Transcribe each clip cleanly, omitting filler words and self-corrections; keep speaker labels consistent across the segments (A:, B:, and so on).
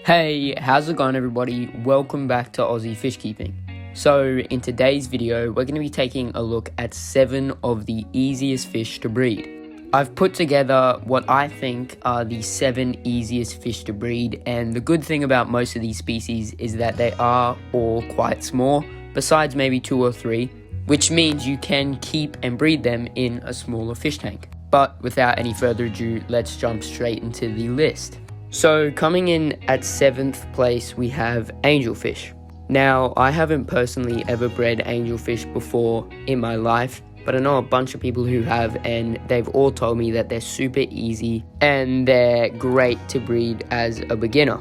A: Hey, how's it going everybody? Welcome back to Aussie Fish Keeping. So in today's video, we're going to be taking a look at 7 of the easiest fish to breed. I've put together what I think are the 7 easiest fish to breed, and the good thing about most of these species is that they are all quite small, besides maybe 2 or 3, which means you can keep and breed them in a smaller fish tank. But without any further ado, let's jump straight into the list. So coming in at 7th place, we have angelfish. Now, I haven't personally ever bred angelfish before in my life, but I know a bunch of people who have, and they've all told me that they're super easy and they're great to breed as a beginner.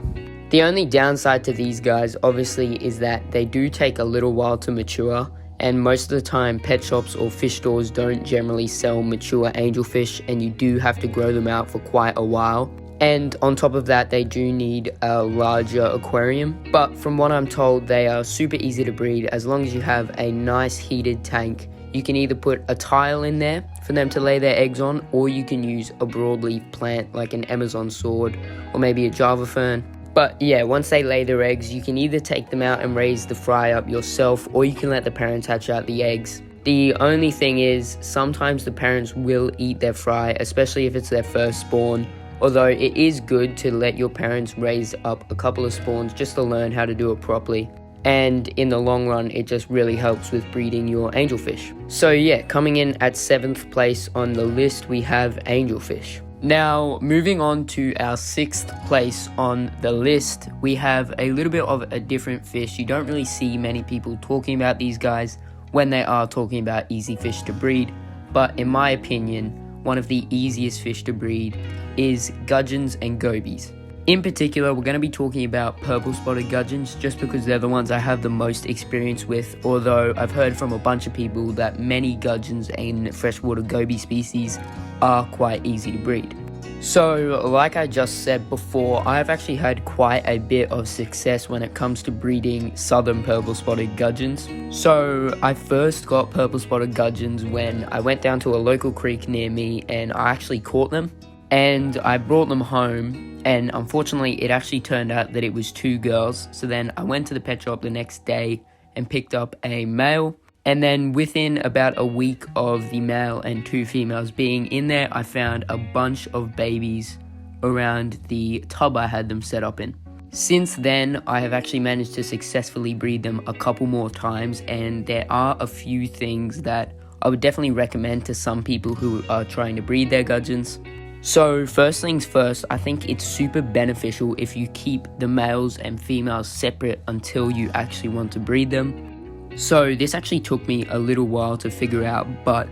A: The only downside to these guys, obviously, is that they do take a little while to mature, and most of the time pet shops or fish stores don't generally sell mature angelfish, and you do have to grow them out for quite a while. And on top of that, they do need a larger aquarium. But from what I'm told, they are super easy to breed as long as you have a nice heated tank. You can either put a tile in there for them to lay their eggs on, or you can use a broadleaf plant like an Amazon sword or maybe a Java fern. But yeah, once they lay their eggs, you can either take them out and raise the fry up yourself, or you can let the parents hatch out the eggs. The only thing is, sometimes the parents will eat their fry, especially if it's their first spawn. Although it is good to let your parents raise up a couple of spawns just to learn how to do it properly. And in the long run, it just really helps with breeding your angelfish. So yeah, coming in at 7th place on the list, we have angelfish. Now, moving on to our 6th place on the list, we have a little bit of a different fish. You don't really see many people talking about these guys when they are talking about easy fish to breed. But in my opinion, one of the easiest fish to breed is gudgeons and gobies. In particular, we're going to be talking about purple spotted gudgeons just because they're the ones I have the most experience with, although I've heard from a bunch of people that many gudgeons and freshwater goby species are quite easy to breed. So, like I just said before, I've actually had quite a bit of success when it comes to breeding southern purple spotted gudgeons. So, I first got purple spotted gudgeons when I went down to a local creek near me and I actually caught them. And I brought them home, and unfortunately it actually turned out that it was 2 girls. So then I went to the pet shop the next day and picked up a male. And then within about a week of the male and 2 females being in there, I found a bunch of babies around the tub I had them set up in. Since then, I have actually managed to successfully breed them a couple more times, and there are a few things that I would definitely recommend to some people who are trying to breed their gudgeons. So first things first, I think it's super beneficial if you keep the males and females separate until you actually want to breed them. So this actually took me a little while to figure out, but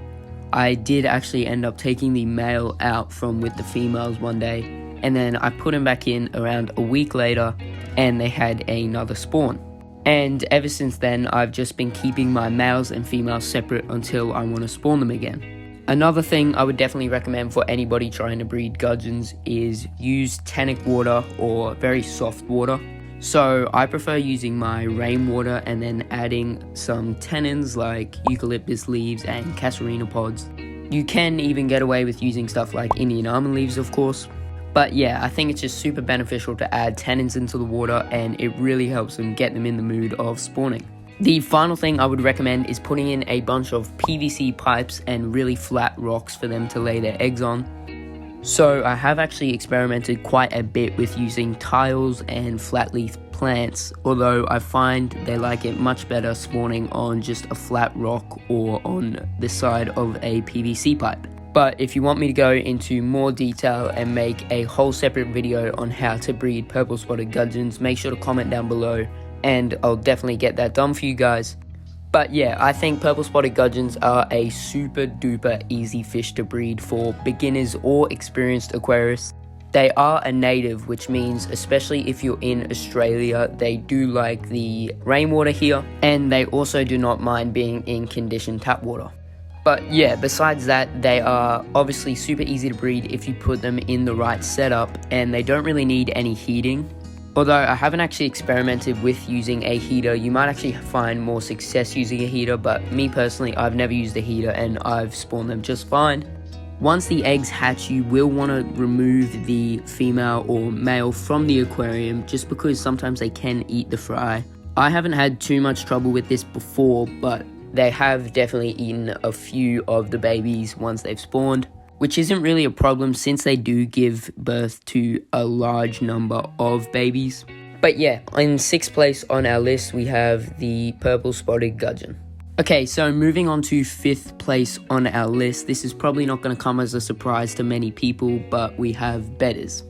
A: I did actually end up taking the male out from with the females one day, and then I put him back in around a week later and they had another spawn. And ever since then, I've just been keeping my males and females separate until I want to spawn them again. Another thing I would definitely recommend for anybody trying to breed gudgeons is use tannic water or very soft water. So I prefer using my rainwater and then adding some tannins like eucalyptus leaves and casuarina pods. You can even get away with using stuff like Indian almond leaves, of course. But yeah, I think it's just super beneficial to add tannins into the water, and it really helps them get them in the mood of spawning. The final thing I would recommend is putting in a bunch of PVC pipes and really flat rocks for them to lay their eggs on. So I have actually experimented quite a bit with using tiles and flat leaf plants, although I find they like it much better spawning on just a flat rock or on the side of a PVC pipe. But if you want me to go into more detail and make a whole separate video on how to breed purple spotted gudgeons, make sure to comment down below, and I'll definitely get that done for you guys. But yeah, I think purple spotted gudgeons are a super duper easy fish to breed for beginners or experienced aquarists. They are a native, which means especially if you're in Australia, they do like the rainwater here, and they also do not mind being in conditioned tap water. But yeah, besides that, they are obviously super easy to breed if you put them in the right setup, and they don't really need any heating. Although I haven't actually experimented with using a heater, you might actually find more success using a heater, but me personally, I've never used a heater and I've spawned them just fine. Once the eggs hatch, you will want to remove the female or male from the aquarium just because sometimes they can eat the fry. I haven't had too much trouble with this before, but they have definitely eaten a few of the babies once they've spawned, which isn't really a problem since they do give birth to a large number of babies. But yeah, in 6th place on our list, we have the purple spotted gudgeon. Okay, so moving on to 5th place on our list. This is probably not going to come as a surprise to many people, but we have bettas.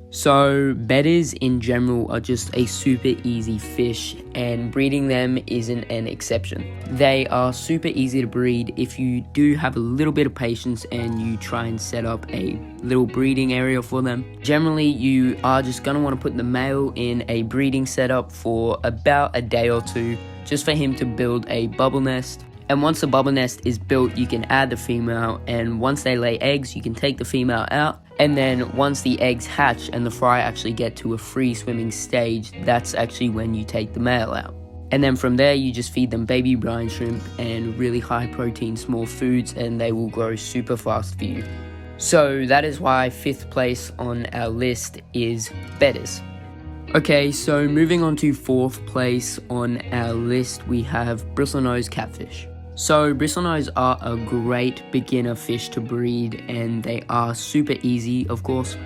A: So bettas in general are just a super easy fish, and breeding them isn't an exception. They are super easy to breed if you do have a little bit of patience and you try and set up a little breeding area for them. Generally, you are just going to want to put the male in a breeding setup for about a day or two, just for him to build a bubble nest. And once the bubble nest is built, you can add the female, and once they lay eggs, you can take the female out. And then once the eggs hatch and the fry actually get to a free swimming stage, that's actually when you take the male out. And then from there, you just feed them baby brine shrimp and really high protein small foods, and they will grow super fast for you. So that is why 5th place on our list is bettas. Okay, so moving on to 4th place on our list, we have Bristlenose catfish. So Bristlenose are a great beginner fish to breed, and they are super easy, of course.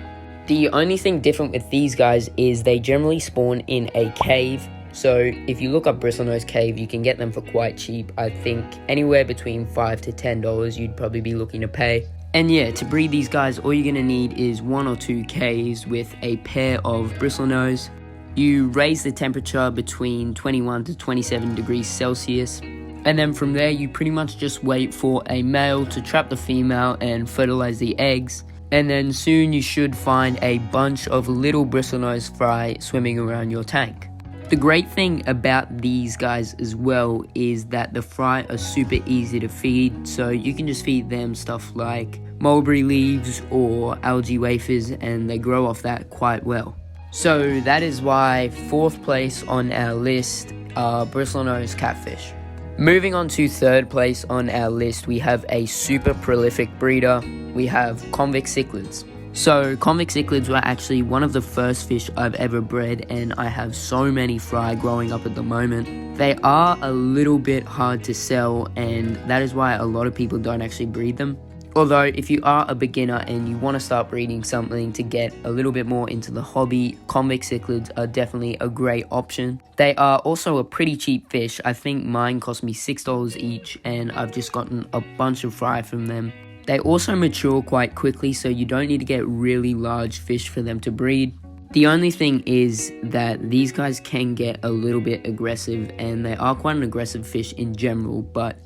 A: The only thing different with these guys is they generally spawn in a cave. So if you look up Bristlenose cave, you can get them for quite cheap. I think anywhere between $5 to $10 you'd probably be looking to pay. And yeah, to breed these guys, all you're going to need is 1 or 2 caves with a pair of Bristlenose. You raise the temperature between 21 to 27 degrees Celsius. And then from there, you pretty much just wait for a male to trap the female and fertilize the eggs. And then soon you should find a bunch of little Bristlenose fry swimming around your tank. The great thing about these guys as well is that the fry are super easy to feed. So you can just feed them stuff like mulberry leaves or algae wafers, and they grow off that quite well. So that is why 4th place on our list are Bristlenose catfish. Moving on to 3rd place on our list, we have a super prolific breeder. We have Convict cichlids. So Convict cichlids were actually one of the first fish I've ever bred, and I have so many fry growing up at the moment. They are a little bit hard to sell, and that is why a lot of people don't actually breed them. Although if you are a beginner and you want to start breeding something to get a little bit more into the hobby, Convict cichlids are definitely a great option. They are also a pretty cheap fish. I think mine cost me $6 each, and I've just gotten a bunch of fry from them. They also mature quite quickly, so you don't need to get really large fish for them to breed. The only thing is that these guys can get a little bit aggressive, and they are quite an aggressive fish in general, but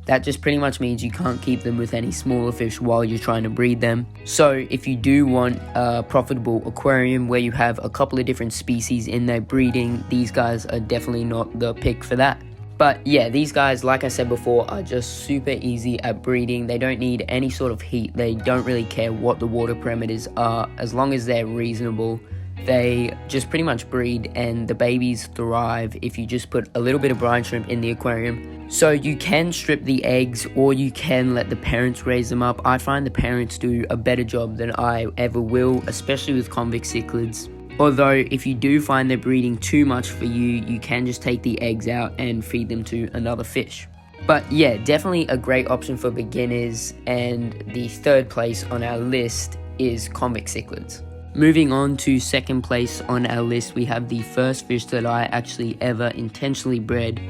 A: that just pretty much means you can't keep them with any smaller fish while you're trying to breed them. So if you do want a profitable aquarium where you have a couple of different species in their breeding, these guys are definitely not the pick for that. But yeah, these guys, like I said before, are just super easy at breeding. They don't need any sort of heat. They don't really care what the water parameters are, as long as they're reasonable. They just pretty much breed, and the babies thrive if you just put a little bit of brine shrimp in the aquarium. So you can strip the eggs, or you can let the parents raise them up. I find the parents do a better job than I ever will, especially with Convict cichlids. Although if you do find they're breeding too much for you, you can just take the eggs out and feed them to another fish. But yeah, definitely a great option for beginners, and the 3rd place on our list is Convict cichlids. Moving on to 2nd place on our list, we have the first fish that I actually ever intentionally bred.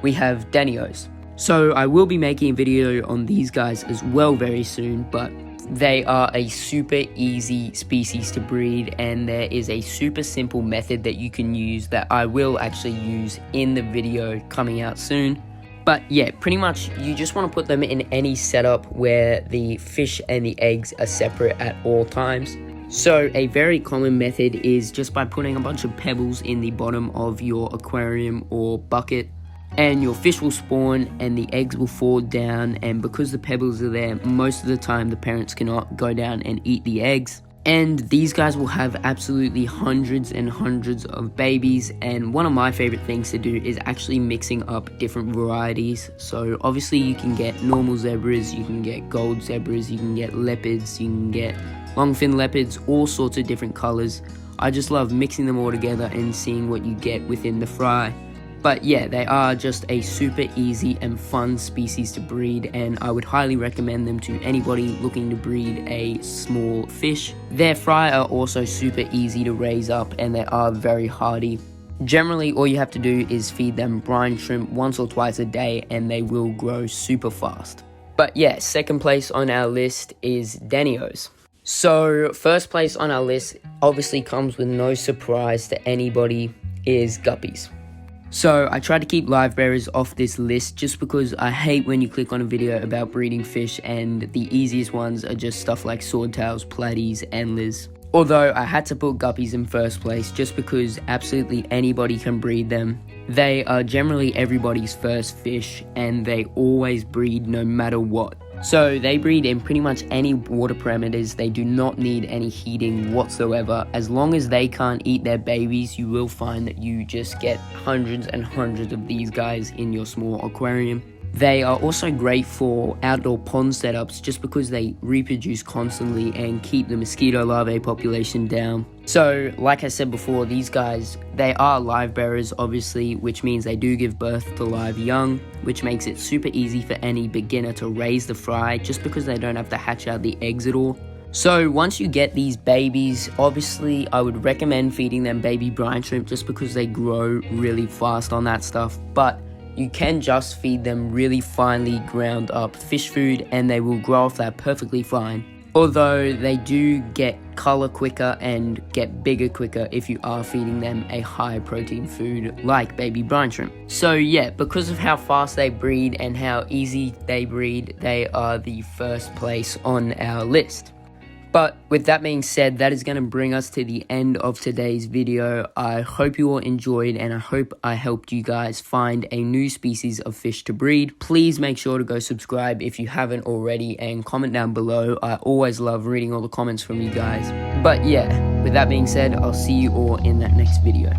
A: We have danios. So I will be making a video on these guys as well very soon, but they are a super easy species to breed, and there is a super simple method that you can use that I will actually use in the video coming out soon. But yeah, pretty much you just want to put them in any setup where the fish and the eggs are separate at all times. So a very common method is just by putting a bunch of pebbles in the bottom of your aquarium or bucket, and your fish will spawn and the eggs will fall down, and because the pebbles are there, most of the time the parents cannot go down and eat the eggs. And these guys will have absolutely hundreds and hundreds of babies, and one of my favorite things to do is actually mixing up different varieties. So obviously you can get normal zebras, you can get gold zebras, you can get leopards, you can get longfin leopards, all sorts of different colors. I just love mixing them all together and seeing what you get within the fry. But yeah, they are just a super easy and fun species to breed, and I would highly recommend them to anybody looking to breed a small fish. Their fry are also super easy to raise up, and they are very hardy. Generally, all you have to do is feed them brine shrimp once or twice a day, and they will grow super fast. But yeah, second place on our list is danios. So first place on our list obviously comes with no surprise to anybody, is guppies. So I try to keep live bearers off this list just because I hate when you click on a video about breeding fish and the easiest ones are just stuff like swordtails, platies, endlers. Although I had to put guppies in first place just because absolutely anybody can breed them. They are generally everybody's first fish and they always breed no matter what. So they breed in pretty much any water parameters. They do not need any heating whatsoever. As long as they can't eat their babies, you will find that you just get hundreds and hundreds of these guys in your small aquarium. They are also great for outdoor pond setups just because they reproduce constantly and keep the mosquito larvae population down. So, like I said before, these guys, they are live bearers obviously, which means they do give birth to live young, which makes it super easy for any beginner to raise the fry just because they don't have to hatch out the eggs at all. So once you get these babies, obviously I would recommend feeding them baby brine shrimp just because they grow really fast on that stuff, but you can just feed them really finely ground up fish food and they will grow off that perfectly fine. Although they do get color quicker and get bigger quicker if you are feeding them a high protein food like baby brine shrimp. So yeah, because of how fast they breed and how easy they breed, they are the first place on our list. But with that being said, that is going to bring us to the end of today's video. I hope you all enjoyed and I hope I helped you guys find a new species of fish to breed. Please make sure to go subscribe if you haven't already and comment down below. I always love reading all the comments from you guys. But yeah, with that being said, I'll see you all in that next video.